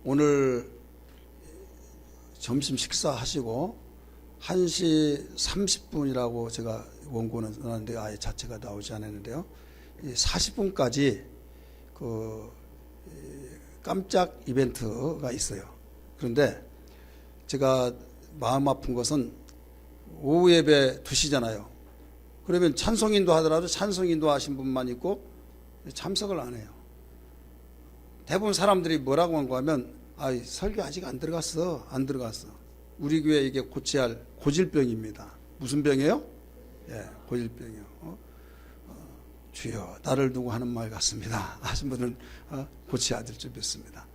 오늘 점심 식사하시고 1시 30분이라고 제가 원고는 나왔는데 아예 자체가 나오지 않았는데요. 40분까지 그 깜짝 이벤트가 있어요. 그런데 제가 마음 아픈 것은 오후 예배 2시잖아요. 그러면 찬송인도 하더라도 찬송인도 하신 분만 있고 참석을 안 해요. 대부분 사람들이 뭐라고 한 거 하면 설교 아직 안 들어갔어. 우리 교회 이게 고쳐야 할 고질병입니다. 무슨 병이에요? 예, 고질병이요. 주여 나를 두고 하는 말 같습니다 하신 분은 고쳐야 될 줄 믿습니다.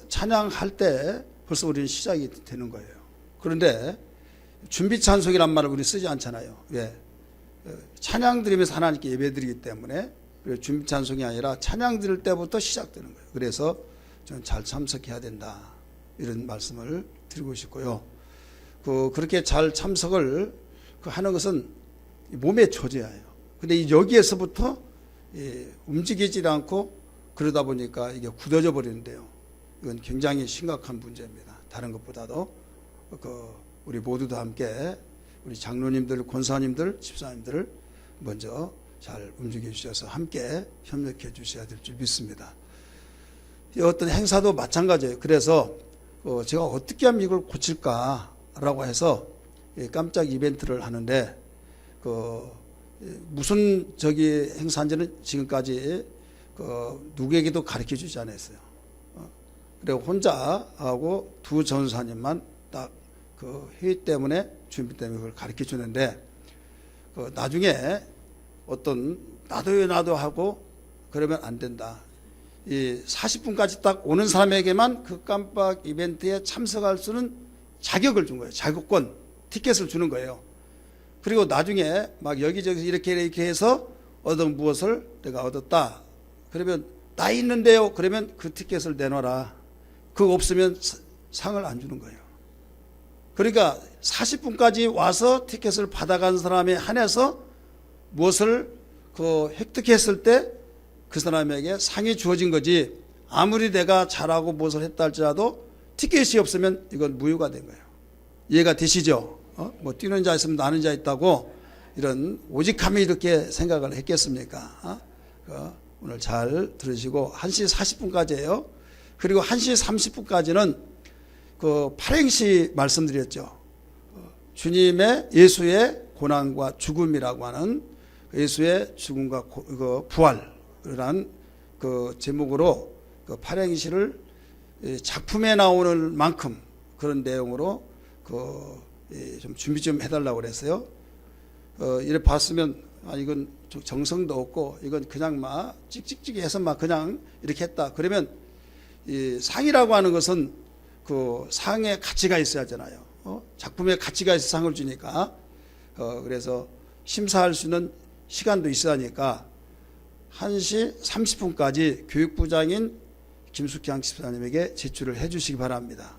찬양할 때 벌써 우리는 시작이 되는 거예요. 그런데 준비 찬송이란 말을 우리 쓰지 않잖아요. 왜? 찬양 드리면서 하나님께 예배 드리기 때문에 준비 찬송이 아니라 찬양 드릴 때부터 시작되는 거예요. 그래서 저는 잘 참석해야 된다 이런 말씀을 드리고 싶고요. 그렇게 잘 참석을 하는 것은 몸의 조제예요. 근데 여기에서부터 움직이지 않고 그러다 보니까 이게 굳어져 버리는데요. 이건 굉장히 심각한 문제입니다. 다른 것보다도 우리 모두 다 함께 우리 장로님들, 권사님들, 집사님들을 먼저 잘 움직여 주셔서 함께 협력해 주셔야 될 줄 믿습니다. 어떤 행사도 마찬가지예요. 그래서 제가 어떻게 하면 이걸 고칠까라고 해서 깜짝 이벤트를 하는데 무슨 행사인지는 지금까지 누구에게도 가르쳐 주지 않았어요. 그리고 혼자 하고 두 전사님만 딱 회의 때문에 준비 때문에 그걸 가르쳐 주는데 나중에 어떤 나도 하고 그러면 안 된다. 이 40분까지 딱 오는 사람에게만 그 깜빡 이벤트에 참석할 수 있는 자격을 준 거예요. 자격권, 티켓을 주는 거예요. 그리고 나중에 막 여기저기 이렇게 해서 얻은 무엇을 내가 얻었다. 그러면 나 있는데요. 그러면 그 티켓을 내놔라. 그거 없으면 상을 안 주는 거예요. 그러니까 40분까지 와서 티켓을 받아간 사람에 한해서 무엇을 획득했을 때 그 사람에게 상이 주어진 거지, 아무리 내가 잘하고 무엇을 했다 할지라도 티켓이 없으면 이건 무효가 된 거예요. 이해가 되시죠? 뭐 뛰는 자 있으면 나는 자 있다고 이런 오직함이 이렇게 생각을 했겠습니까? 오늘 잘 들으시고 1시 40분까지예요. 그리고 1시 30분까지는 팔행시 말씀드렸죠. 주님의 예수의 고난과 죽음이라고 하는 예수의 죽음과 부활이라는 제목으로 팔행시를 작품에 나오는 만큼 그런 내용으로 좀 준비 좀 해달라고 그랬어요. 이래 봤으면 이건 정성도 없고 이건 그냥 막 찍찍찍해서 막 그냥 이렇게 했다. 그러면 이 상이라고 하는 것은 상의 가치가 있어야 하잖아요. 작품의 가치가 있어 상을 주니까. 그래서 심사할 수 있는 시간도 있어야 하니까 1시 30분까지 교육부장인 김숙향 집사님에게 제출을 해 주시기 바랍니다.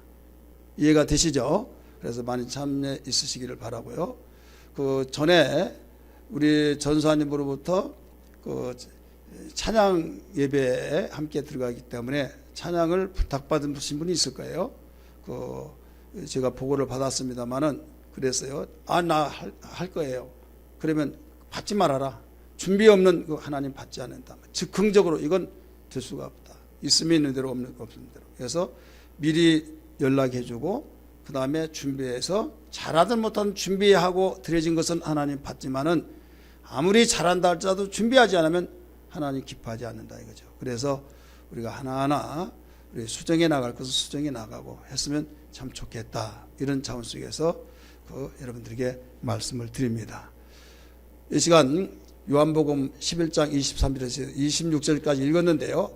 이해가 되시죠? 그래서 많이 참여 있으시기를 바라고요. 전에 우리 전사님으로부터 찬양 예배에 함께 들어가기 때문에 찬양을 부탁받은 분이 있을 거예요. 제가 보고를 받았습니다만은 그랬어요. 나 할 거예요. 그러면 받지 말아라. 준비 없는 하나님 받지 않는다. 즉흥적으로 이건 될 수가 없다. 있으면 있는 대로 없는 대로. 그래서 미리 연락해주고 그 다음에 준비해서 잘하든 못하든 준비하고 드려진 것은 하나님 받지만은 아무리 잘한다 할지라도 준비하지 않으면 하나님 기뻐하지 않는다 이거죠. 그래서 우리가 하나하나 우리 수정해 나갈 것을 수정해 나가고 했으면 참 좋겠다. 이런 차원 속에서 여러분들에게 말씀을 드립니다. 이 시간 요한복음 11장 23절에서 26절까지 읽었는데요.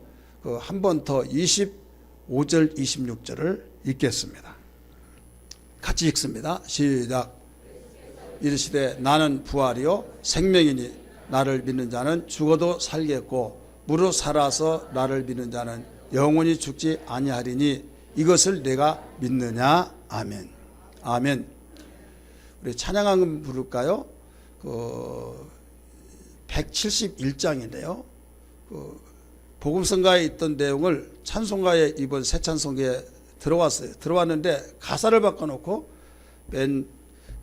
한 번 더 25절 26절을 읽겠습니다. 같이 읽습니다. 시작. 이르시되 나는 부활이요 생명이니 나를 믿는 자는 죽어도 살겠고 무릇 살아서 나를 믿는 자는 영원히 죽지 아니하리니 이것을 내가 믿느냐. 아멘. 아멘. 우리 찬양한 부를까요? 171장인데요. 복음성가에 있던 내용을 찬송가에 이번 새 찬송가에 들어왔어요. 들어왔는데 가사를 바꿔놓고 맨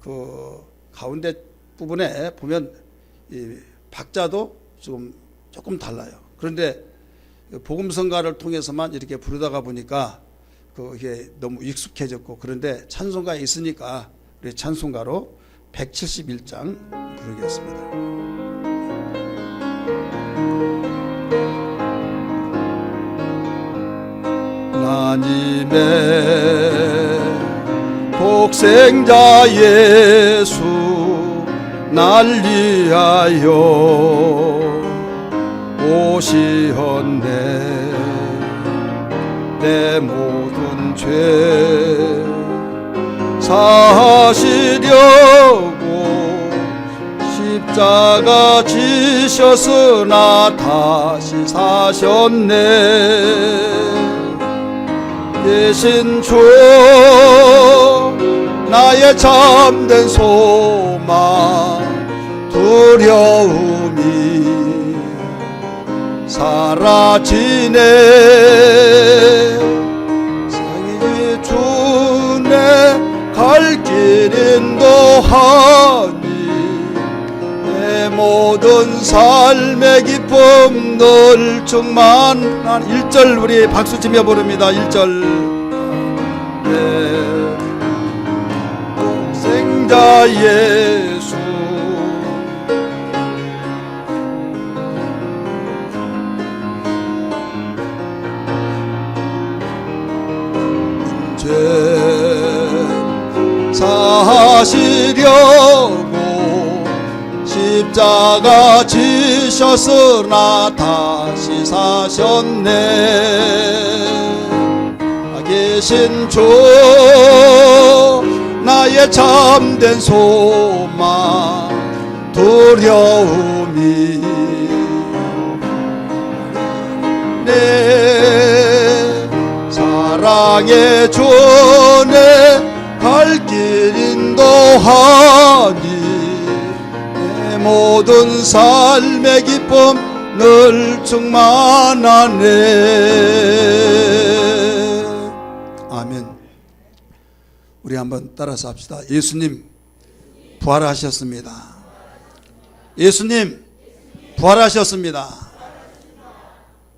그 가운데 부분에 보면 이 박자도 조금 달라요. 그런데 복음성가를 통해서만 이렇게 부르다가 보니까 그게 너무 익숙해졌고, 그런데 찬송가에 있으니까 우리 찬송가로 171장 부르겠습니다. 하나님의 독생자 예수 날 위하여 오시었네. 내 모든 죄 사하시려고 십자가 지셨으나 다시 사셨네. 대신 주 나의 참된 소망 두려움이 사라지네. 생이 주네 갈 길 인도하니 내 모든 삶의 기쁨 늘 충만한. 1절 우리 박수치며 부릅니다. 1절 독생자 예수 죄 사하시려고 십자가 지셨으나 다시 사셨네. 계신 주 나의 참된 소망 두려움이 내 사랑의 주네 갈 길 인도하니 내 모든 삶의 기쁨 늘 충만하네. 아멘. 우리 한번 따라서 합시다. 예수님 부활하셨습니다. 예수님 부활하셨습니다.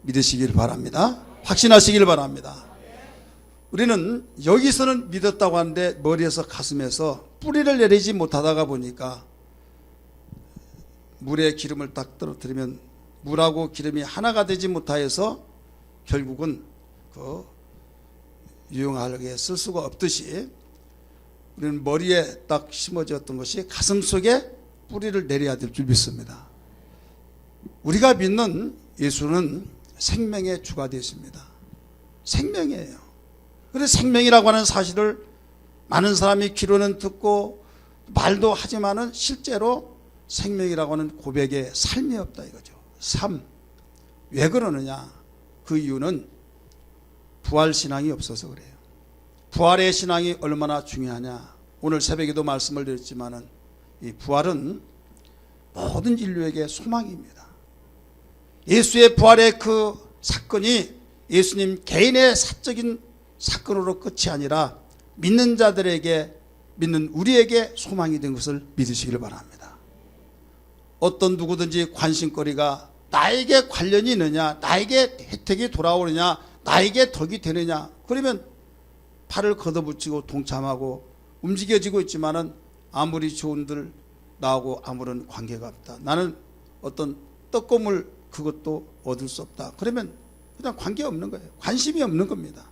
믿으시길 바랍니다. 확신하시길 바랍니다. 우리는 여기서는 믿었다고 하는데 머리에서 가슴에서 뿌리를 내리지 못하다가 보니까 물에 기름을 딱 떨어뜨리면 물하고 기름이 하나가 되지 못하여서 결국은 그 유용하게 쓸 수가 없듯이 우리는 머리에 딱 심어졌던 것이 가슴 속에 뿌리를 내려야 될 줄 믿습니다. 우리가 믿는 예수는 생명의 주가 되십니다. 생명이에요. 그래서 생명이라고 하는 사실을 많은 사람이 귀로는 듣고 말도 하지만은 실제로 생명이라고 하는 고백에 삶이 없다 이거죠. 삶. 왜 그러느냐? 그 이유는 부활신앙이 없어서 그래요. 부활의 신앙이 얼마나 중요하냐? 오늘 새벽에도 말씀을 드렸지만은 이 부활은 모든 인류에게 소망입니다. 예수의 부활의 그 사건이 예수님 개인의 사적인 사건으로 끝이 아니라 믿는 자들에게, 믿는 우리에게 소망이 된 것을 믿으시길 바랍니다. 어떤 누구든지 관심거리가 나에게 관련이 있느냐, 나에게 혜택이 돌아오느냐, 나에게 덕이 되느냐, 그러면 팔을 걷어붙이고 동참하고 움직여지고 있지만은 아무리 좋은들 나하고 아무런 관계가 없다. 나는 어떤 떡고물 그것도 얻을 수 없다. 그러면 그냥 관계없는 거예요. 관심이 없는 겁니다.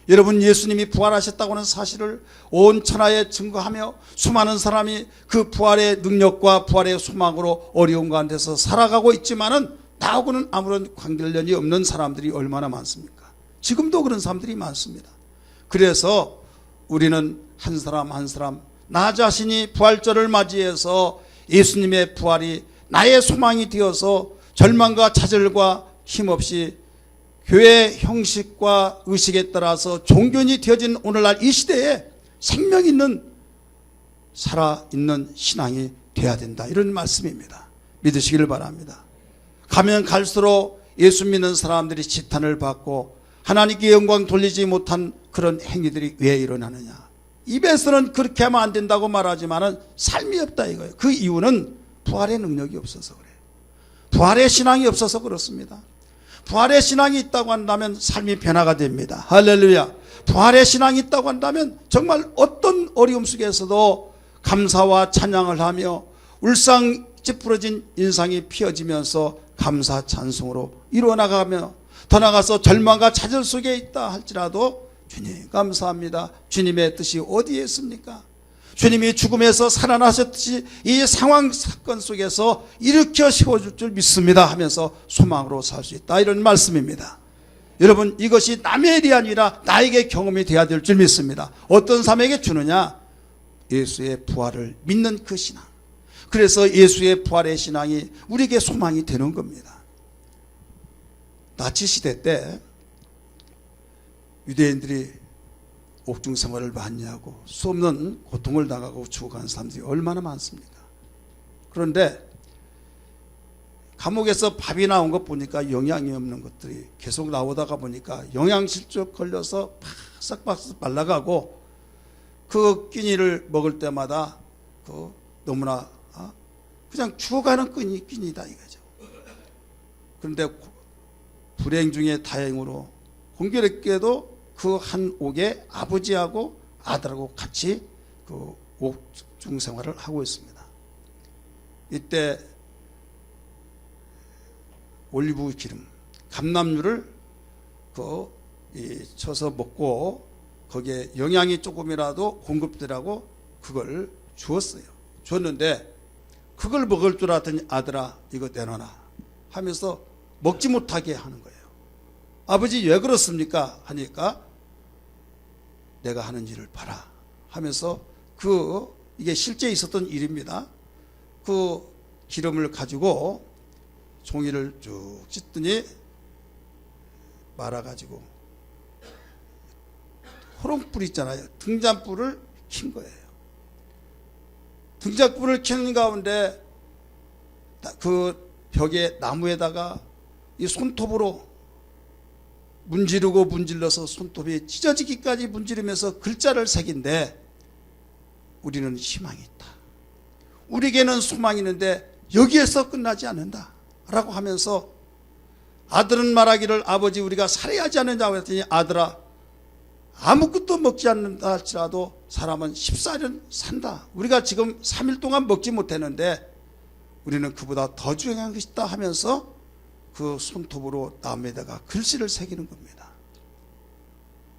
여러분, 예수님이 부활하셨다고 하는 사실을 온 천하에 증거하며 수많은 사람이 그 부활의 능력과 부활의 소망으로 어려운 가운데서 살아가고 있지만은 나하고는 아무런 관련이 없는 사람들이 얼마나 많습니까? 지금도 그런 사람들이 많습니다. 그래서 우리는 한 사람 한 사람 나 자신이 부활절을 맞이해서 예수님의 부활이 나의 소망이 되어서 절망과 좌절과 힘없이 교회 형식과 의식에 따라서 종교인이 되어진 오늘날 이 시대에 생명 있는 살아있는 신앙이 돼야 된다, 이런 말씀입니다. 믿으시기를 바랍니다. 가면 갈수록 예수 믿는 사람들이 지탄을 받고 하나님께 영광 돌리지 못한 그런 행위들이 왜 일어나느냐? 입에서는 그렇게 하면 안 된다고 말하지만은 삶이 없다 이거예요. 그 이유는 부활의 능력이 없어서 그래요. 부활의 신앙이 없어서 그렇습니다. 부활의 신앙이 있다고 한다면 삶이 변화가 됩니다. 할렐루야. 부활의 신앙이 있다고 한다면 정말 어떤 어려움 속에서도 감사와 찬양을 하며 울상 찌푸러진 인상이 피어지면서 감사 찬송으로 이루어나가며 더 나아가서 절망과 좌절 속에 있다 할지라도 주님 감사합니다. 주님의 뜻이 어디에 있습니까? 주님이 죽음에서 살아나셨듯이 이 상황 사건 속에서 일으켜 세워줄 줄 믿습니다 하면서 소망으로 살 수 있다, 이런 말씀입니다. 여러분, 이것이 남의 일이 아니라 나에게 경험이 되어야 될 줄 믿습니다. 어떤 사람에게 주느냐? 예수의 부활을 믿는 그 신앙. 그래서 예수의 부활의 신앙이 우리에게 소망이 되는 겁니다. 나치 시대 때 유대인들이 옥중 생활을 많이 하고 수없는 고통을 당하고 죽어가는 사람들이 얼마나 많습니까? 그런데 감옥에서 밥이 나온 것 보니까 영양이 없는 것들이 계속 나오다가 보니까 영양실조 걸려서 바싹바싹 말라가고 그 끼니를 먹을 때마다 그 너무나 그냥 죽어가는 끼니다 이거죠. 그런데 불행 중에 다행으로 공교롭게도 그 한 옥에 아버지하고 아들하고 같이 그 옥중 생활을 하고 있습니다. 이때 올리브 기름, 감람유를 쳐서 먹고 거기에 영양이 조금이라도 공급되라고 그걸 주었어요. 줬는데 그걸 먹을 줄 알았더니 아들아 이거 내놔라 하면서 먹지 못하게 하는 거예요. 아버지 왜 그렇습니까? 하니까 내가 하는 일을 봐라 하면서 이게 실제 있었던 일입니다. 그 기름을 가지고 종이를 쭉 찢더니 말아가지고 호롱불 있잖아요. 등잔불을 킨 거예요. 등잔불을 켜는 가운데 그 벽에 나무에다가 이 손톱으로 문지르고 문질러서 손톱이 찢어지기까지 문지르면서 글자를 새긴데 우리는 희망이 있다. 우리에게는 소망이 있는데 여기에서 끝나지 않는다 라고 하면서 아들은 말하기를 아버지 우리가 살해하지 않느냐고 했더니 아들아 아무것도 먹지 않는다 할지라도 사람은 14년 산다. 우리가 지금 3일 동안 먹지 못했는데 우리는 그보다 더 중요한 것이 있다 하면서 그 손톱으로 나무에다가 글씨를 새기는 겁니다.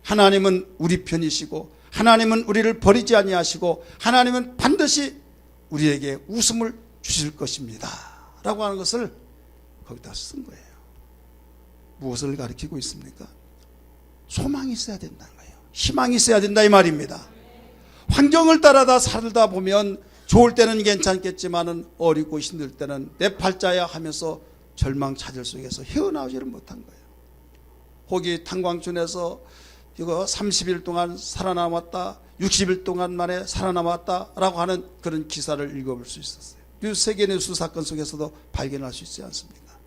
하나님은 우리 편이시고 하나님은 우리를 버리지 아니하시고 하나님은 반드시 우리에게 웃음을 주실 것입니다 라고 하는 것을 거기다 쓴 거예요. 무엇을 가리키고 있습니까? 소망이 있어야 된다는 거예요. 희망이 있어야 된다 이 말입니다. 환경을 따라다 살다 보면 좋을 때는 괜찮겠지만은 어리고 힘들 때는 내 팔자야 하면서 절망 좌절 속에서 헤어나오지를 못한 거예요. 혹이 탄광촌에서 이거 30일 동안 살아남았다, 60일 동안 만에 살아남았다라고 하는 그런 기사를 읽어볼 수 있었어요. 세계뉴스 사건 속에서도 발견할 수 있지 않습니까?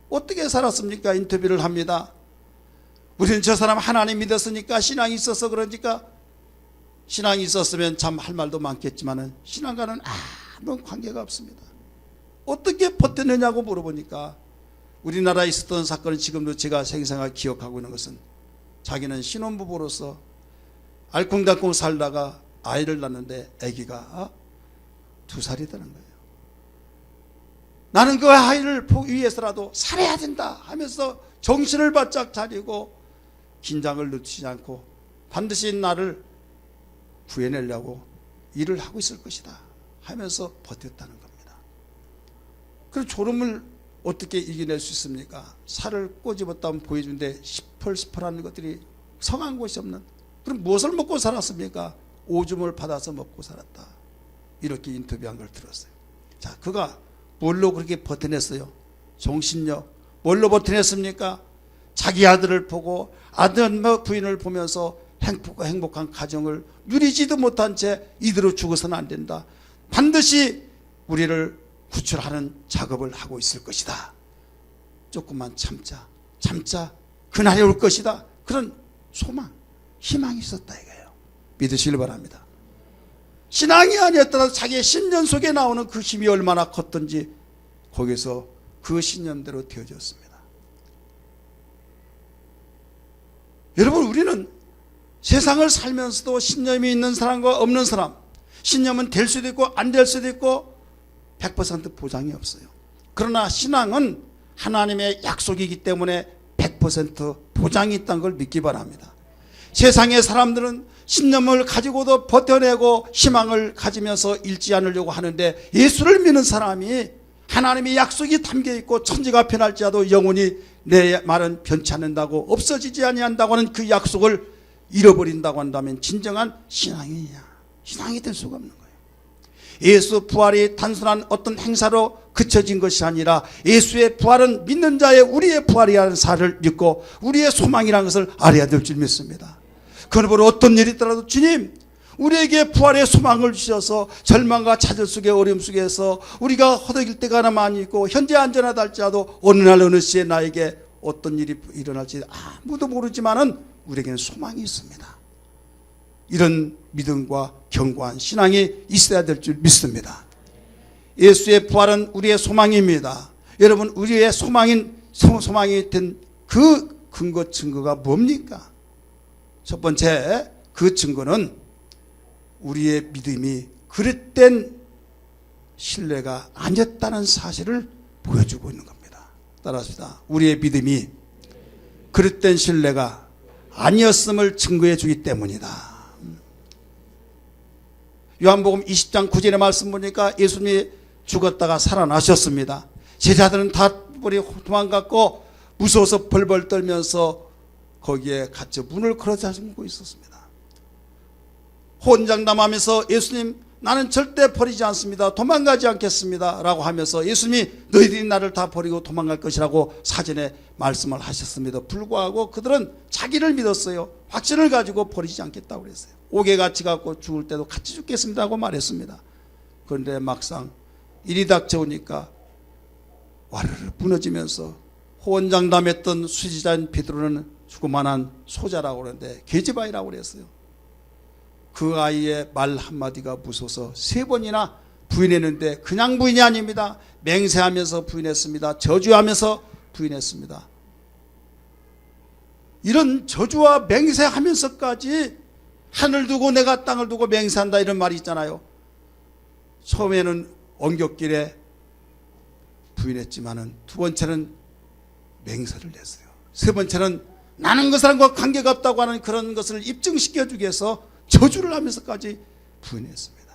어떻게 살았습니까? 인터뷰를 합니다. 우리는 저 사람 하나님 믿었으니까 신앙이 있어서 그러니까 신앙이 있었으면 참 할 말도 많겠지만은 신앙과는 아무 관계가 없습니다. 어떻게 버텼느냐고 물어보니까 우리나라에 있었던 사건은 지금도 제가 생생하게 기억하고 있는 것은 자기는 신혼부부로서 알콩달콩 살다가 아이를 낳는데 아기가 2살이라는 거예요. 나는 그 아이를 보기 위해서라도 살아야 된다 하면서 정신을 바짝 차리고 긴장을 늦추지 않고 반드시 나를 구해내려고 일을 하고 있을 것이다 하면서 버텼다는 겁니다. 그 졸음을 어떻게 이겨낼 수 있습니까? 살을 꼬집었다면 보여주는데 시펄시펄하는 것들이 성한 곳이 없는, 그럼 무엇을 먹고 살았습니까? 오줌을 받아서 먹고 살았다. 이렇게 인터뷰한 걸 들었어요. 자, 그가 뭘로 그렇게 버텨냈어요? 정신력. 뭘로 버텨냈습니까? 자기 아들을 보고 아들 부인을 보면서 행복한 가정을 누리지도 못한 채 이대로 죽어서는 안 된다. 반드시 우리를 구출하는 작업을 하고 있을 것이다. 조금만 참자. 그날이 올 것이다. 그런 소망, 희망이 있었다 이거예요. 믿으시길 바랍니다. 신앙이 아니었더라도 자기의 신념 속에 나오는 그 힘이 얼마나 컸던지 거기서 그 신념대로 되어졌습니다. 여러분, 우리는 세상을 살면서도 신념이 있는 사람과 없는 사람, 신념은 될 수도 있고 안 될 수도 있고 100% 보장이 없어요. 그러나 신앙은 하나님의 약속이기 때문에 100% 보장이 있다는 걸 믿기 바랍니다. 세상의 사람들은 신념을 가지고도 버텨내고 희망을 가지면서 잃지 않으려고 하는데, 예수를 믿는 사람이 하나님의 약속이 담겨있고 천지가 변할지라도 영원히 내 말은 변치 않는다고, 없어지지 아니한다고 하는 그 약속을 잃어버린다고 한다면 진정한 신앙이냐? 신앙이 될 수가 없는 거예요. 예수 부활이 단순한 어떤 행사로 그쳐진 것이 아니라 예수의 부활은 믿는 자의 우리의 부활이라는 사실을 믿고 우리의 소망이라는 것을 알아야 될 줄 믿습니다. 그러므로 어떤 일이 있더라도 주님, 우리에게 부활의 소망을 주셔서 절망과 좌절 속의 어려움 속에서 우리가 허덕일 때가 많이 있고 현재 안전하다 할지라도 어느 날 어느 시에 나에게 어떤 일이 일어날지 아무도 모르지만은 우리에게는 소망이 있습니다. 이런 믿음과 견고한 신앙이 있어야 될 줄 믿습니다. 예수의 부활은 우리의 소망입니다. 여러분, 우리의 소망이 된 그 근거 증거가 뭡니까? 첫 번째, 그 증거는 우리의 믿음이 그릇된 신뢰가 아니었다는 사실을 보여주고 있는 겁니다. 따라합시다. 우리의 믿음이 그릇된 신뢰가 아니었음을 증거해 주기 때문이다. 요한복음 20장 9절의 말씀 보니까 예수님이 죽었다가 살아나셨습니다. 제자들은 다 도망갔고 무서워서 벌벌 떨면서 거기에 갇혀 문을 걸어 잠그고 있었습니다. 혼장담하면서 예수님, 나는 절대 버리지 않습니다. 도망가지 않겠습니다. 라고 하면서 예수님이 너희들이 나를 다 버리고 도망갈 것이라고 사전에 말씀을 하셨습니다. 불구하고 그들은 자기를 믿었어요. 확신을 가지고 버리지 않겠다고 그랬어요. 옥에 같이 갖고 죽을 때도 같이 죽겠습니다 하고 말했습니다. 그런데 막상 일이 닥쳐오니까 와르르 무너지면서 호언장담했던 수지자인 베드로는 수고만한 소자라고 그러는데 계집아이라고 그랬어요. 그 아이의 말 한마디가 무서워서 3번이나 부인했는데 그냥 부인이 아닙니다. 맹세하면서 부인했습니다. 저주하면서 부인했습니다. 이런 저주와 맹세하면서까지 하늘 두고 내가 땅을 두고 맹세한다 이런 말이 있잖아요. 처음에는 엉겹길에 부인했지만은 두 번째는 맹세를 냈어요. 세 번째는 나는 그 사람과 관계가 없다고 하는 그런 것을 입증시켜주기 위해서 저주를 하면서까지 부인했습니다.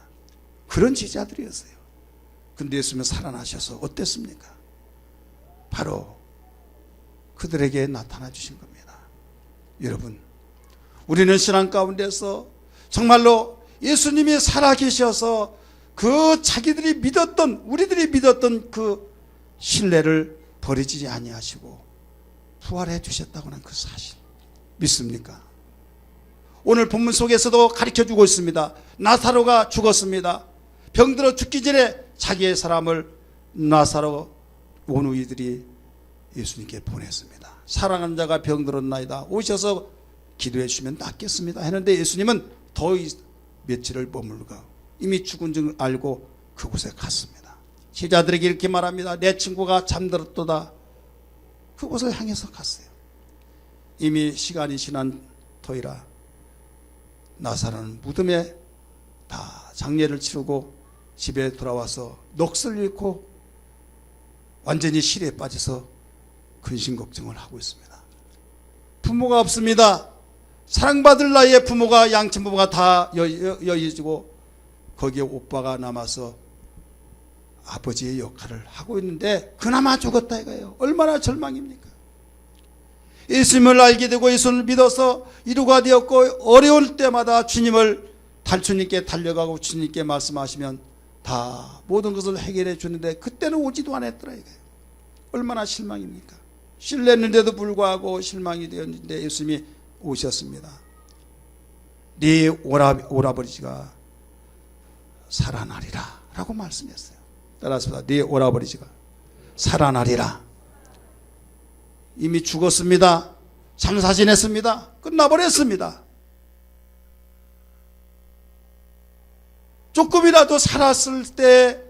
그런 제자들이었어요. 근데 예수님은 살아나셔서 어땠습니까? 바로 그들에게 나타나 주신 겁니다. 여러분, 우리는 신앙 가운데서 정말로 예수님이 살아계셔서 그 자기들이 믿었던, 우리들이 믿었던 그 신뢰를 버리지 아니하시고 부활해 주셨다고 하는 그 사실 믿습니까? 오늘 본문 속에서도 가르쳐주고 있습니다. 나사로가 죽었습니다. 병들어 죽기 전에 자기의 사람을 나사로 온 이들이 예수님께 보냈습니다. 사랑하는 자가 병들었나이다. 오셔서 기도해 주시면 낫겠습니다 했는데 예수님은 더 며칠을 머물고 이미 죽은 줄 알고 그곳에 갔습니다. 제자들에게 이렇게 말합니다. 내 친구가 잠들었도다. 그곳을 향해서 갔어요. 이미 시간이 지난 터이라 나사로는 무덤에 다 장례를 치르고 집에 돌아와서 넋을 잃고 완전히 실에 빠져서 근심 걱정을 하고 있습니다. 부모가 없습니다. 사랑받을 나이에 부모가, 양친 부모가 다 여의지고 거기에 오빠가 남아서 아버지의 역할을 하고 있는데 그나마 죽었다 이거예요. 얼마나 절망입니까? 예수님을 알게 되고 예수님을 믿어서 이루가 되었고 어려울 때마다 주님을 주님께 달려가고 주님께 말씀하시면 다 모든 것을 해결해 주는데 그때는 오지도 않았더라 이거예요. 얼마나 실망입니까? 신뢰했는데도 불구하고 실망이 되었는데 예수님이 오셨습니다. 네 오라버니가 살아나리라 라고 말씀했어요. 따라서 네 오라버니가 살아나리라. 이미 죽었습니다. 장사 지냈습니다. 끝나버렸습니다. 조금이라도 살았을 때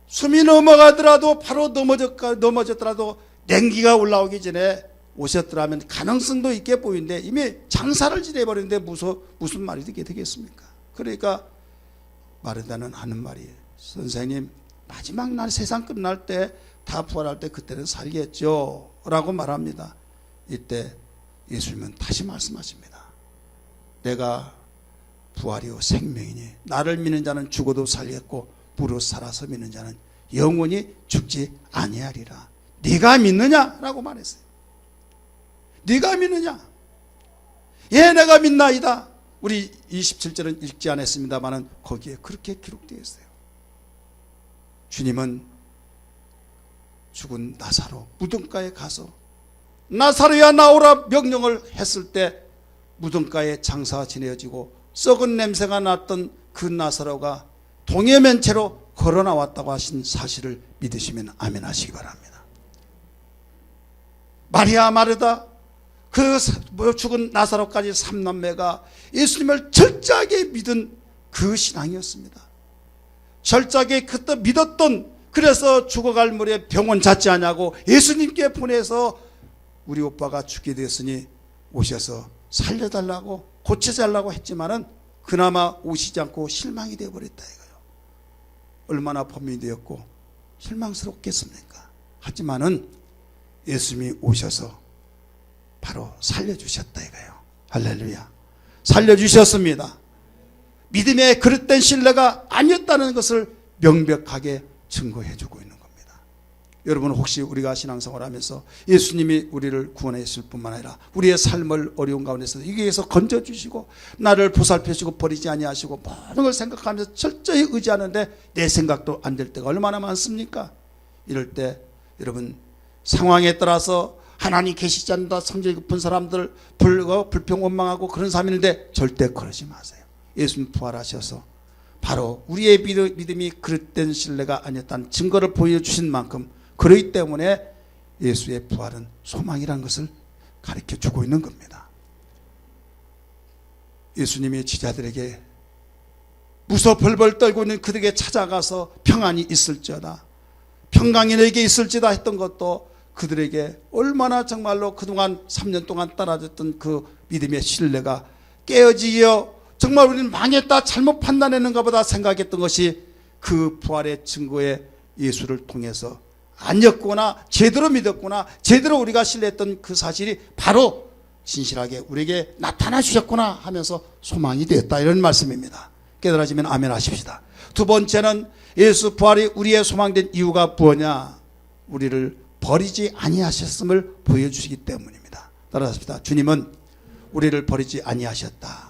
숨이 넘어가더라도 바로 넘어졌더라도 냉기가 올라오기 전에 오셨더라면 가능성도 있게 보이는데 이미 장사를 지내버리는데 무슨 말이 되겠습니까? 그러니까 마르다는 하는 말이에요. 선생님, 마지막 날 세상 끝날 때 다 부활할 때 그때는 살겠죠 라고 말합니다. 이때 예수님은 다시 말씀하십니다. 내가 부활이요 생명이니 나를 믿는 자는 죽어도 살겠고 무릇 살아서 믿는 자는 영원히 죽지 아니하리라. 네가 믿느냐라고 말했어요. 네가 믿느냐? 예, 내가 믿나이다. 우리 27절은 읽지 않았습니다만 거기에 그렇게 기록되어 있어요. 주님은 죽은 나사로 무덤가에 가서 나사로야 나오라 명령을 했을 때 무덤가에 장사가 지내어지고 썩은 냄새가 났던 그 나사로가 동해면 채로 걸어 나왔다고 하신 사실을 믿으시면 아멘 하시기 바랍니다. 마리아 마르다 그 죽은 나사로까지 3남매가 예수님을 철저하게 믿은 그 신앙이었습니다. 철저하게 그때 믿었던, 그래서 죽어갈 무렵에 병원 찾지 않냐고 예수님께 보내서 우리 오빠가 죽게 됐으니 오셔서 살려달라고 고쳐달라고 했지만은 그나마 오시지 않고 실망이 되어버렸다 이거예요. 얼마나 범민되었고 실망스럽겠습니까? 하지만은 예수님이 오셔서 바로 살려주셨다 이거예요. 할렐루야. 살려주셨습니다. 믿음의 그릇된 신뢰가 아니었다는 것을 명백하게 증거해주고 있는 겁니다. 여러분, 혹시 우리가 신앙생활 하면서 예수님이 우리를 구원했을 뿐만 아니라 우리의 삶을 어려운 가운데서 여기에서 건져주시고 나를 보살펴주고 버리지 아니하시고 모든 걸 생각하면서 철저히 의지하는데 내 생각도 안 될 때가 얼마나 많습니까? 이럴 때 여러분, 상황에 따라서 하나님 계시지 않는다 성질 깊은 사람들 불평 원망하고 그런 사람인데 절대 그러지 마세요. 예수님 부활하셔서 바로 우리의 믿음이 그릇된 신뢰가 아니었다는 증거를 보여주신 만큼, 그렇기 때문에 예수의 부활은 소망이라는 것을 가르쳐주고 있는 겁니다. 예수님이 제자들에게 무서 벌벌 떨고 있는 그들에게 찾아가서 평안이 있을지어다, 평강이 너에게 있을지다 했던 것도 그들에게 얼마나 정말로 그동안 3년 동안 따라줬던 그 믿음의 신뢰가 깨어지어 정말 우리는 망했다, 잘못 판단했는가 보다 생각했던 것이 그 부활의 증거에 예수를 통해서 아니었구나, 제대로 믿었구나, 제대로 우리가 신뢰했던 그 사실이 바로 진실하게 우리에게 나타나 주셨구나 하면서 소망이 되었다, 이런 말씀입니다. 깨달아지면 아멘 하십시다. 두 번째는 예수 부활이 우리의 소망된 이유가 뭐냐? 우리를 버리지 아니하셨음을 보여주시기 때문입니다. 따라하십시다. 주님은 우리를 버리지 아니하셨다.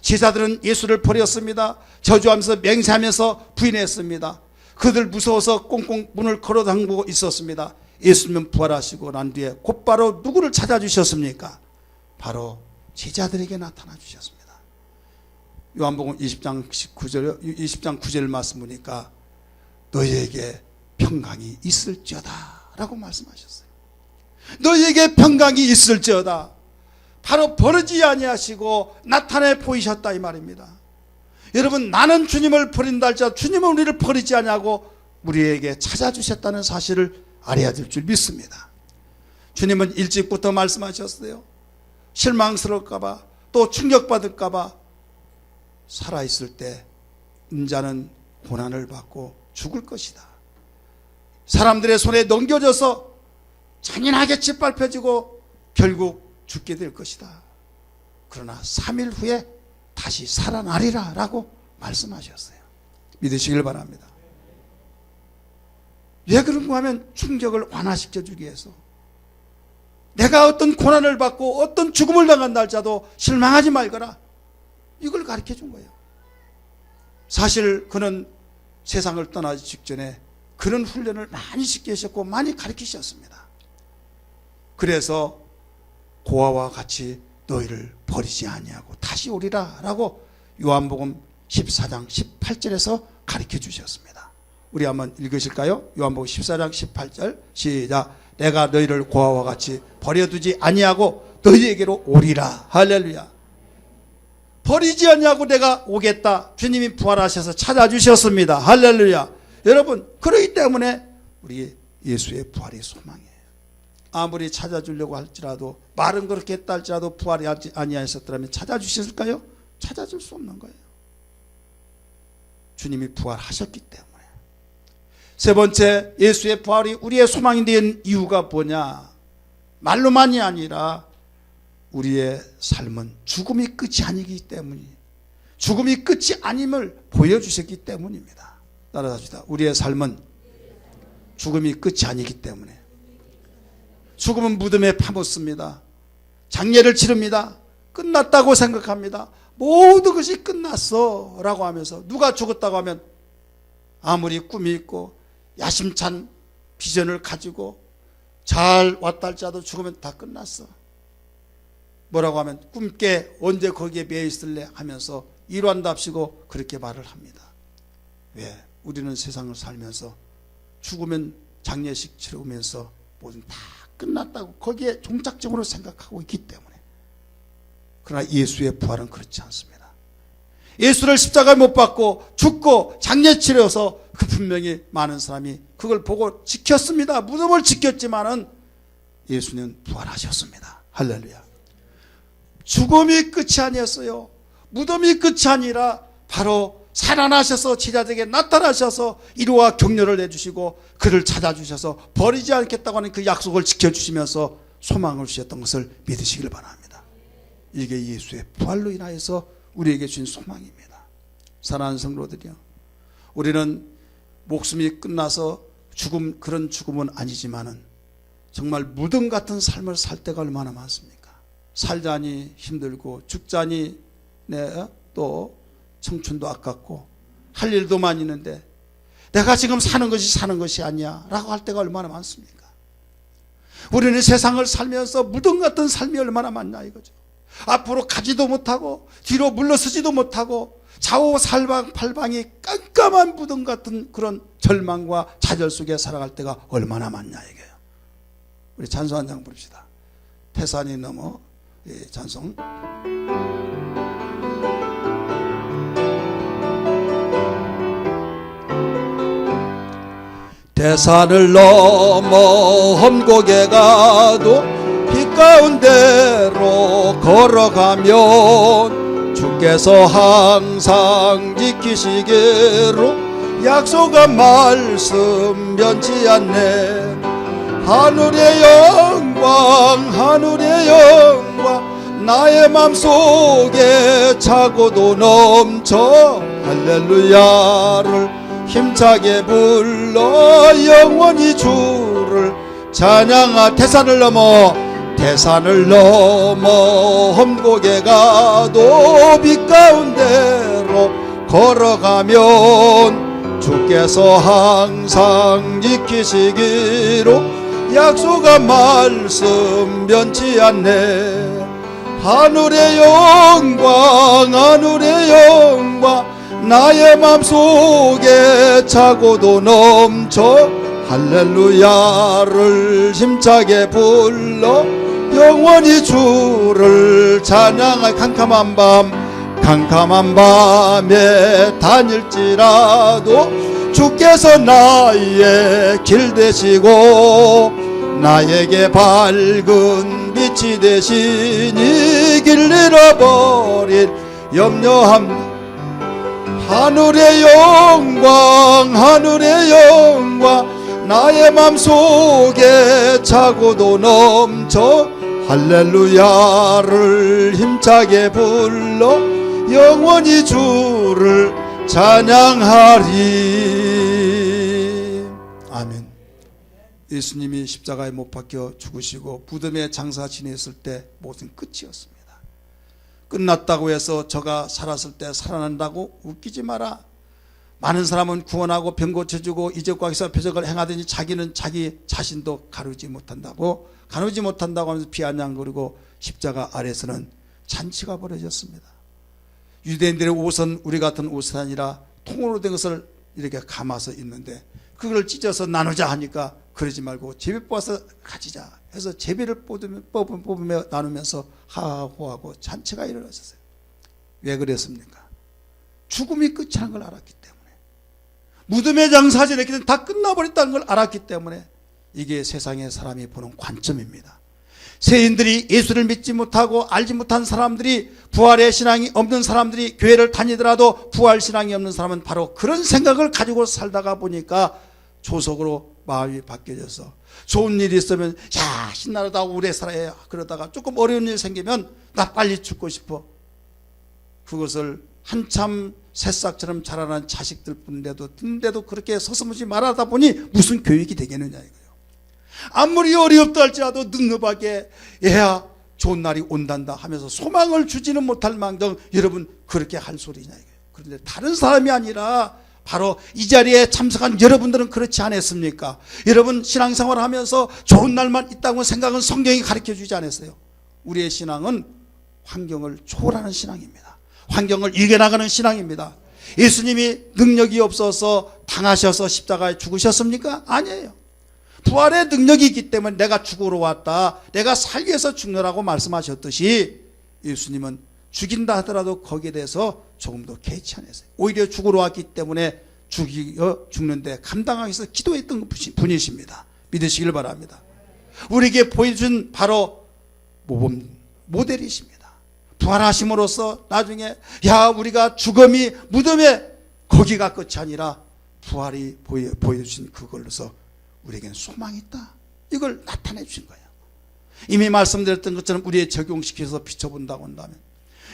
제자들은 예수를 버렸습니다. 저주하면서 맹세하면서 부인했습니다. 그들 무서워서 꽁꽁 문을 걸어 잠그고 있었습니다. 예수님은 부활하시고 난 뒤에 곧바로 누구를 찾아주셨습니까? 바로 제자들에게 나타나 주셨습니다. 요한복음 20장 9절 말씀 보니까 너희에게 평강이 있을지어다 라고 말씀하셨어요. 너희에게 평강이 있을지어다. 바로 버리지 아니하시고 나타내 보이셨다 이 말입니다. 여러분, 나는 주님을 버린다 할지라도 주님은 우리를 버리지 아니하고 우리에게 찾아주셨다는 사실을 알아야 될 줄 믿습니다. 주님은 일찍부터 말씀하셨어요. 실망스러울까봐 또 충격받을까봐 살아있을 때 인자는 고난을 받고 죽을 것이다. 사람들의 손에 넘겨져서 잔인하게 짓밟혀지고 결국 죽게 될 것이다. 그러나 3일 후에 다시 살아나리라 라고 말씀하셨어요. 믿으시길 바랍니다. 왜 그런가 하면 충격을 완화시켜주기 위해서, 내가 어떤 고난을 받고 어떤 죽음을 당한다 할지라도 실망하지 말거라, 이걸 가르쳐준 거예요. 사실 그는 세상을 떠나기 직전에 그런 훈련을 많이 시키셨고 많이 가르치셨습니다. 그래서 고아와 같이 너희를 버리지 아니하고 다시 오리라 라고 요한복음 14장 18절에서 가르쳐 주셨습니다. 우리 한번 읽으실까요? 요한복음 14장 18절 시작. 내가 너희를 고아와 같이 버려두지 아니하고 너희에게로 오리라. 할렐루야. 버리지 않냐고 내가 오겠다. 주님이 부활하셔서 찾아주셨습니다. 할렐루야. 여러분, 그렇기 때문에 우리 예수의 부활이 소망이에요. 아무리 찾아주려고 할지라도, 말은 그렇게 했다 할지라도 부활이 아니하셨더라면 찾아주셨을까요? 찾아줄 수 없는 거예요. 주님이 부활하셨기 때문에. 세 번째, 예수의 부활이 우리의 소망이 된 이유가 뭐냐? 말로만이 아니라 우리의 삶은 죽음이 끝이 아니기 때문이, 죽음이 끝이 아님을 보여주셨기 때문입니다. 따라합시다. 우리의 삶은 죽음이 끝이 아니기 때문에. 죽음은 무덤에 파묻습니다. 장례를 치릅니다. 끝났다고 생각합니다. 모든 것이 끝났어 라고 하면서, 누가 죽었다고 하면 아무리 꿈이 있고 야심찬 비전을 가지고 잘 왔다 할지라도 죽으면 다 끝났어. 뭐라고 하면 꿈깨 언제 거기에 매여 있을래 하면서 일환답시고 그렇게 말을 합니다. 왜? 우리는 세상을 살면서 죽으면 장례식 치르면서 모든 다 끝났다고 거기에 종착점으로 생각하고 있기 때문에. 그러나 예수의 부활은 그렇지 않습니다. 예수를 십자가에 못 박고 죽고 장례 치러서 그 분명히 많은 사람이 그걸 보고 지켰습니다. 무덤을 지켰지만은 예수는 부활하셨습니다. 할렐루야. 죽음이 끝이 아니었어요. 무덤이 끝이 아니라 바로 살아나셔서 제자들에게 나타나셔서 위로와 격려를 내주시고 그를 찾아주셔서 버리지 않겠다고 하는 그 약속을 지켜주시면서 소망을 주셨던 것을 믿으시길 바랍니다. 이게 예수의 부활로 인하여서 우리에게 주신 소망입니다. 사랑하는 성도들이요, 우리는 목숨이 끝나서 그런 죽음은 아니지만은 정말 무덤 같은 삶을 살 때가 얼마나 많습니까? 살자니 힘들고 죽자니 또 청춘도 아깝고 할 일도 많이 있는데 내가 지금 사는 것이 아니야 라고 할 때가 얼마나 많습니까? 우리는 세상을 살면서 무덤 같은 삶이 얼마나 많냐 이거죠. 앞으로 가지도 못하고 뒤로 물러서지도 못하고 좌우팔방이 깜깜한 무덤 같은 그런 절망과 좌절 속에 살아갈 때가 얼마나 많냐 이게요. 우리 찬송 한 장 부릅시다. 태산이 넘어. 예, 찬송. 태산을 넘어 험곡에 가도 빛 가운데로 걸어가면 주께서 항상 지키시기로 약속한 말씀 변치 않네. 하늘의 영광 나의 맘속에 차고도 넘쳐 할렐루야를 힘차게 불러 영원히 주를 찬양하. 태산을 넘어 험곡에 가도 빛 가운데로 걸어가면 주께서 항상 지키시기로 약속한 말씀 변치 않네. 하늘의 영광 나의 맘속에 차고도 넘쳐 할렐루야를 힘차게 불러 영원히 주를 찬양하. 캄캄한 밤에 다닐지라도 주께서 나의 길 되시고 나에게 밝은 빛이 되시니 길 잃어버릴 염려함. 하늘의 영광 나의 맘속에 차고도 넘쳐 할렐루야를 힘차게 불러 영원히 주를 찬양하리. 아멘. 예수님이 십자가에 못 박혀 죽으시고 무덤에 장사 지냈을 때 모든 끝이었습니다. 끝났다고 해서 저가 살았을 때 살아난다고 웃기지 마라. 많은 사람은 구원하고 병 고쳐주고 이적과 기사 표적을 행하더니 자기는 자기 자신도 가누지 못한다고 하면서 비아냥거리고 십자가 아래서는 잔치가 벌어졌습니다. 유대인들의 옷은 우리 같은 옷이 아니라 통으로 된 것을 이렇게 감아서 입는데 그걸 찢어서 나누자 하니까 그러지 말고 제비 뽑아서 가지자 해서 제비를 뽑으며 나누면서 하하호하고 잔치가 일어났었어요. 왜 그랬습니까? 죽음이 끝이라는 걸 알았기 때문에, 무덤의 장사지 이렇게 다 끝나버렸다는 걸 알았기 때문에. 이게 세상의 사람이 보는 관점입니다. 세인들이 예수를 믿지 못하고 알지 못한 사람들이, 부활의 신앙이 없는 사람들이 교회를 다니더라도 부활 신앙이 없는 사람은 바로 그런 생각을 가지고 살다가 보니까 조속으로 마음이 바뀌어져서 좋은 일이 있으면 야 신나다 오래 살아야, 그러다가 조금 어려운 일 생기면 나 빨리 죽고 싶어. 그것을 한참 새싹처럼 자라난 자식들 뿐인데도 그렇게 서슴없이 말하다 보니 무슨 교육이 되겠느냐 이거예요. 아무리 어렵다 할지라도 늠름하게 얘야 좋은 날이 온단다 하면서 소망을 주지는 못할 망정 여러분 그렇게 할 소리냐 이거예요. 그런데 다른 사람이 아니라 바로 이 자리에 참석한 여러분들은 그렇지 않았습니까? 여러분 신앙생활을 하면서 좋은 날만 있다고 생각은 성경이 가르쳐주지 않았어요. 우리의 신앙은 환경을 초월하는 신앙입니다. 환경을 이겨나가는 신앙입니다. 예수님이 능력이 없어서 당하셔서 십자가에 죽으셨습니까? 아니에요. 부활의 능력이 있기 때문에 내가 죽으러 왔다, 내가 살기 위해서 죽느라고 말씀하셨듯이 예수님은 죽인다 하더라도 거기에 대해서 조금도 개의치 않았어요. 오히려 죽으러 왔기 때문에 죽는데 감당하기 위해서 기도했던 분이십니다. 믿으시길 바랍니다. 우리에게 보여준 바로 모범 모델이십니다. 부활하심으로써 나중에 야 우리가 죽음이 무덤에 거기가 끝이 아니라 부활이 보여주신 그걸로서 우리에게는 소망이 있다, 이걸 나타내 주신 거예요. 이미 말씀드렸던 것처럼 우리에 적용시켜서 비춰본다고 한다면,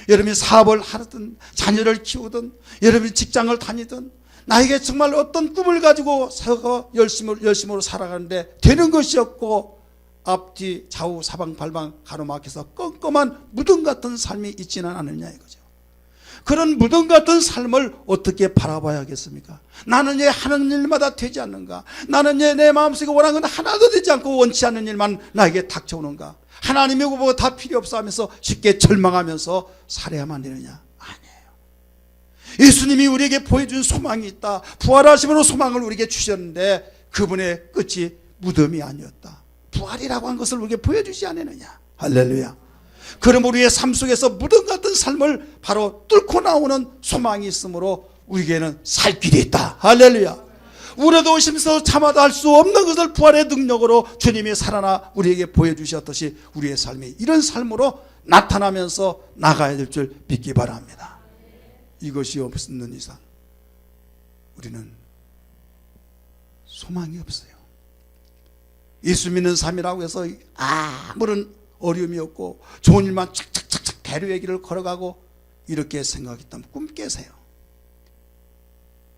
여러분이 사업을 하든 자녀를 키우든 여러분이 직장을 다니든 나에게 정말 어떤 꿈을 가지고 열심으로 살아가는데 되는 것이 없고 앞뒤 좌우 사방 발방 가로막혀서 껌껌한 무덤 같은 삶이 있지는 않느냐 이거죠. 그런 무덤 같은 삶을 어떻게 바라봐야겠습니까? 나는 왜 하는 일마다 되지 않는가? 나는 왜 내 마음속에 원하는 건 하나도 되지 않고 원치 않는 일만 나에게 닥쳐오는가? 하나님이 보고 다 필요 없어 하면서 쉽게 절망하면서 살아야만 되느냐? 아니에요. 예수님이 우리에게 보여준 소망이 있다. 부활하심으로 소망을 우리에게 주셨는데 그분의 끝이 무덤이 아니었다. 부활이라고 한 것을 우리에게 보여주지 않았느냐? 할렐루야. 그럼 우리의 삶 속에서 무덤 같은 삶을 바로 뚫고 나오는 소망이 있으므로 우리에게는 살 길이 있다. 할렐루야. 우려도 오시면서 참아도 할 수 없는 것을 부활의 능력으로 주님이 살아나 우리에게 보여주셨듯이 우리의 삶이 이런 삶으로 나타나면서 나가야 될 줄 믿기 바랍니다. 이것이 없는 이상 우리는 소망이 없어요. 예수 믿는 삶이라고 해서 아무런 어려움이 없고 좋은 일만 착착착착 대로의 길을 걸어가고 이렇게 생각했다면 꿈 깨세요.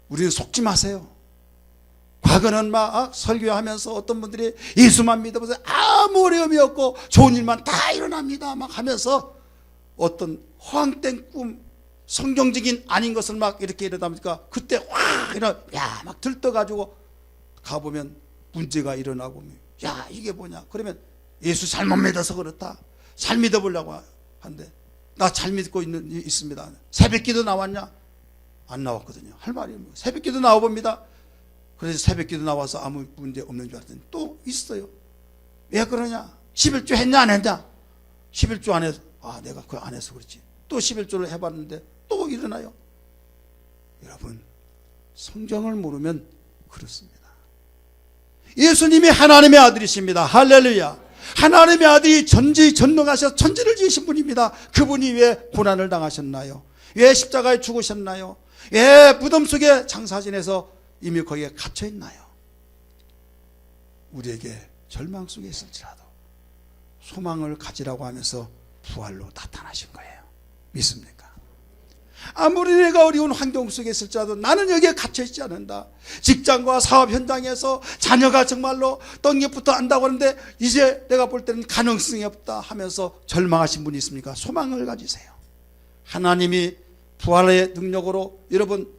우리는 속지 마세요. 과거는 막 설교하면서 어떤 분들이 예수만 믿어보세요, 아무 어려움이 없고 좋은 일만 다 일어납니다 막 하면서 어떤 허황된 꿈, 성경적인 아닌 것을 막 이렇게 이러다 보니까 그때 막 들떠가지고 가보면 문제가 일어나고, 야 이게 뭐냐 그러면 예수 잘못 믿어서 그렇다, 잘 믿어보려고 하는데 나 잘 믿고 있습니다. 새벽기도 나왔냐? 안 나왔거든요. 할 말이 없는 거예요. 새벽기도 나와봅니다. 그래서 새벽기도 나와서 아무 문제 없는 줄 알았더니 또 있어요. 왜 그러냐? 11조 했냐 안 했냐? 11조 안 해서 내가 그거 안 해서 그렇지. 또 11조를 해봤는데 또 일어나요. 여러분 성경을 모르면 그렇습니다. 예수님이 하나님의 아들이십니다. 할렐루야. 하나님의 아들이 전능하셔서 천지를 지으신 분입니다. 그분이 왜 고난을 당하셨나요? 왜 십자가에 죽으셨나요? 왜 무덤 속에 장사 지내서 이미 거기에 갇혀 있나요? 우리에게 절망 속에 있을지라도 소망을 가지라고 하면서 부활로 나타나신 거예요. 믿습니까? 아무리 내가 어려운 환경 속에 있을지라도 나는 여기에 갇혀 있지 않는다. 직장과 사업 현장에서 자녀가 정말로 떡잎부터 안다고 하는데 이제 내가 볼 때는 가능성이 없다 하면서 절망하신 분이 있습니까? 소망을 가지세요. 하나님이 부활의 능력으로 여러분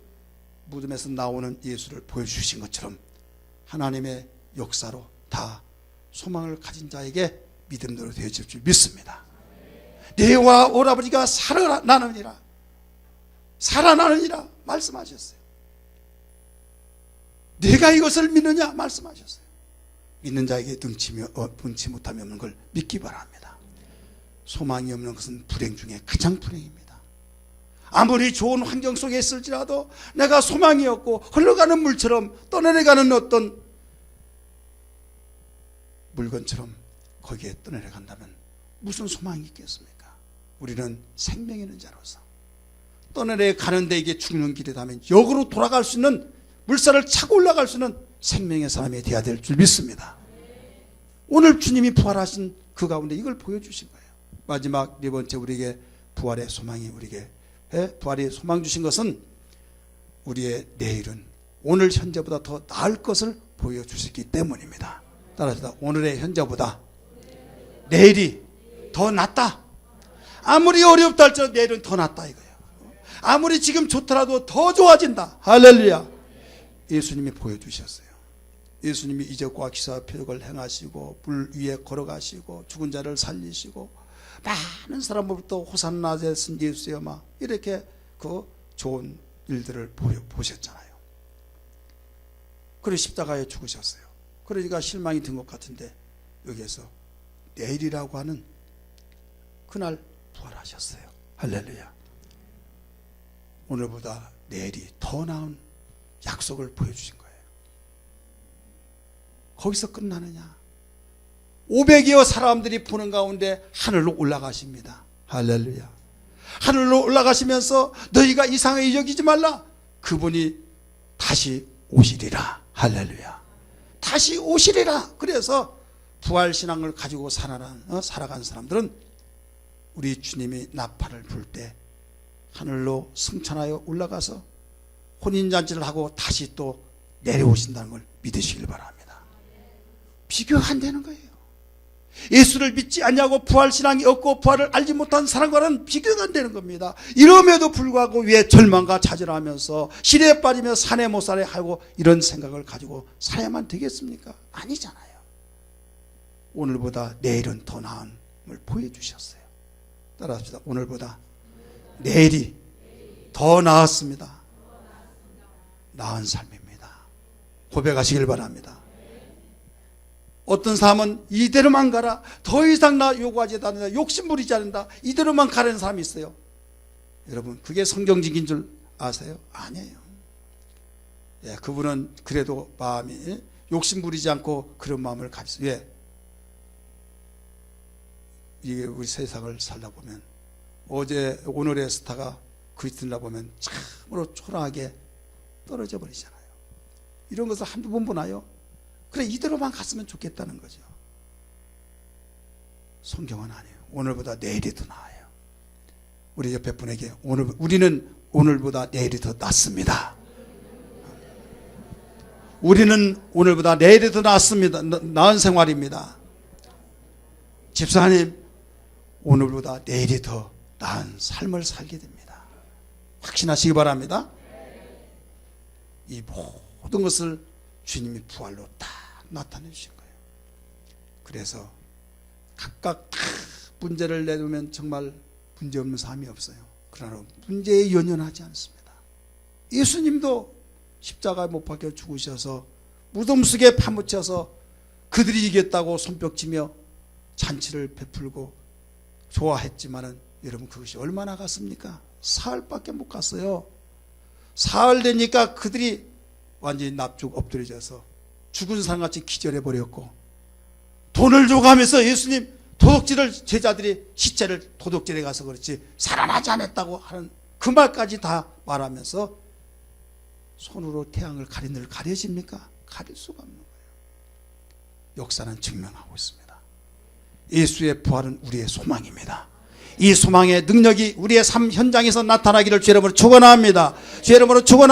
무덤에서 나오는 예수를 보여주신 것처럼 하나님의 역사로 다 소망을 가진 자에게 믿음대로 되어질 줄 믿습니다. 내와 오라버니가 살아나느니라 말씀하셨어요. 내가 이것을 믿느냐 말씀하셨어요. 믿는 자에게 능치 못함이 없는 걸 믿기 바랍니다. 소망이 없는 것은 불행 중에 가장 불행입니다. 아무리 좋은 환경 속에 있을지라도 내가 소망이 없고 흘러가는 물처럼 떠내려가는 어떤 물건처럼 거기에 떠내려간다면 무슨 소망이 있겠습니까? 우리는 생명 있는 자로서 떠내려가는데 이게 죽는 길이라면 역으로 돌아갈 수 있는, 물살을 차고 올라갈 수 있는 생명의 사람이 되어야 될 줄 믿습니다. 오늘 주님이 부활하신 그 가운데 이걸 보여주신 거예요. 마지막 네 번째, 우리에게 부활의 소망이, 우리에게 부활의 소망 주신 것은 우리의 내일은 오늘 현재보다 더 나을 것을 보여주셨기 때문입니다. 따라서 오늘의 현재보다 내일이 더 낫다. 아무리 어렵다 할지라도 내일은 더 낫다 이거예요. 아무리 지금 좋더라도 더 좋아진다. 할렐루야. 예수님이 보여주셨어요. 예수님이 이적과 기사와 표적을 행하시고 물 위에 걸어가시고 죽은 자를 살리시고 많은 사람으로부터 호산나 되신 예수여 막 이렇게 그 좋은 일들을 보셨잖아요. 그리고 십자가에 죽으셨어요. 그러니까 실망이 든 것 같은데 여기에서 내일이라고 하는 그날 부활하셨어요. 할렐루야. 오늘보다 내일이 더 나은 약속을 보여주신 거예요. 거기서 끝나느냐? 500여여 사람들이 보는 가운데 하늘로 올라가십니다. 할렐루야. 하늘로 올라가시면서 너희가 이상하게 여기지 말라. 그분이 다시 오시리라. 할렐루야. 다시 오시리라. 그래서 부활신앙을 가지고 살아간 사람들은 우리 주님이 나팔을 불 때 하늘로 승천하여 올라가서 혼인잔치를 하고 다시 또 내려오신다는 걸 믿으시길 바랍니다. 비교가 안 되는 거예요. 예수를 믿지 않냐고 부활신앙이 없고 부활을 알지 못한 사람과는 비교가 안 되는 겁니다. 이럼에도 불구하고 왜 절망과 좌절하면서 시대에 빠지며 산에 못 살아야 하고 이런 생각을 가지고 살아야만 되겠습니까? 아니잖아요. 오늘보다 내일은 더 나은 걸 보여주셨어요. 따라합시다. 오늘보다 내일이 더 나았습니다. 나은 삶입니다. 고백하시길 바랍니다. 어떤 사람은 이대로만 가라, 더 이상 나 요구하지 않는다, 욕심 부리지 않는다, 이대로만 가라는 사람이 있어요. 여러분 그게 성경적인 줄 아세요? 아니에요. 예, 그분은 그래도 마음이 욕심 부리지 않고 그런 마음을 가지고, 왜? 이게 우리 세상을 살다 보면 어제 오늘의 스타가 그 이튿날 보면 참으로 초라하게 떨어져 버리잖아요. 이런 것을 한두 번 보나요? 그래 이대로만 갔으면 좋겠다는 거죠. 성경은 아니에요. 오늘보다 내일이 더 나아요. 우리 옆에 분에게 우리는 오늘보다 내일이 더 낫습니다. 우리는 오늘보다 내일이 더 낫습니다. 나은 생활입니다. 집사님, 오늘보다 내일이 더 나은 삶을 살게 됩니다. 확신하시기 바랍니다. 이 모든 것을 주님이 부활로 딱 나타내 주신 거예요. 그래서 각각 다 문제를 내두면 정말 문제없는 삶이 없어요. 그러나 문제에 연연하지 않습니다. 예수님도 십자가에 못 박혀 죽으셔서 무덤 속에 파묻혀서 그들이 이겼다고 손뼉치며 잔치를 베풀고 좋아했지만은 여러분 그것이 얼마나 갔습니까? 사흘밖에 못 갔어요. 사흘 되니까 그들이 완전히 납죽 엎드려져서 죽은 사람같이 기절해 버렸고, 돈을 줘가면서 예수님 도둑질을, 제자들이 시체를 도둑질해 가서 그렇지 살아나지 않았다고 하는 그 말까지 다 말하면서 손으로 태양을 가려집니까? 가릴 수가 없는 거예요. 역사는 증명하고 있습니다. 예수의 부활은 우리의 소망입니다. 이 소망의 능력이 우리의 삶 현장에서 나타나기를 주 이름으로 축원합니다. 주 이름으로 축원합니다.